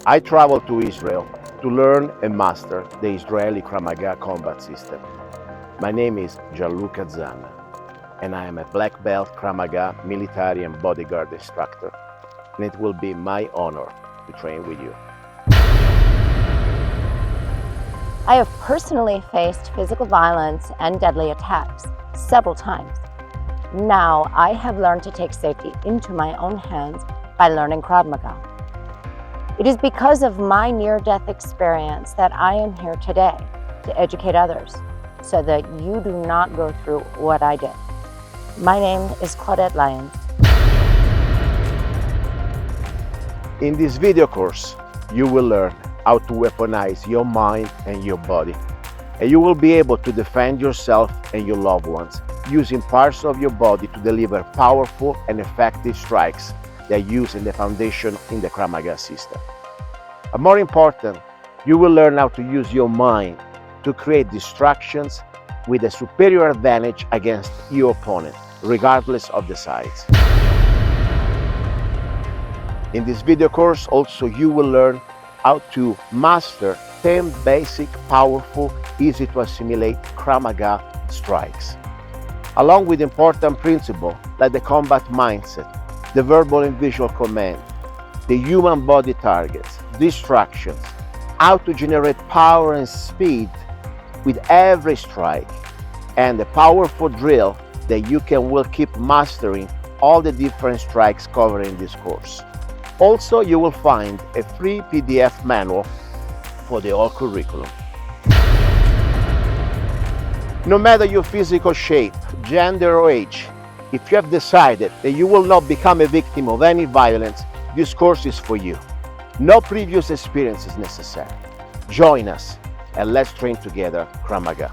I traveled to Israel to learn and master the Israeli Krav-Maga combat system. My name is Gianluca Zanna, and I am a black belt Krav-Maga military and bodyguard instructor, and it will be my honor to train with you. I have personally faced physical violence and deadly attacks several times. Now I have learned to take safety into my own hands by learning Krav-Maga. It is because of my near-death experience that I am here today to educate others so that you do not go through what I did. My name is Claudette Lyons. In this video course, you will learn how to weaponize your mind and your body, and you will be able to defend yourself and your loved ones using parts of your body to deliver powerful and effective strikes that are used in the foundation in the Krav-Maga system. But more important, you will learn how to use your mind to create distractions with a superior advantage against your opponent, regardless of the size. In this video course, also you will learn how to master 10 basic, powerful, easy to assimilate Krav-Maga strikes, along with important principles like the combat mindset, the verbal and visual command, the human body targets, distractions, how to generate power and speed with every strike, and the powerful drill that you will keep mastering all the different strikes covered in this course. Also, you will find a free PDF manual for the whole curriculum. No matter your physical shape, gender or age, if you have decided that you will not become a victim of any violence, this course is for you. No previous experience is necessary. Join us and let's train together Krav-Maga.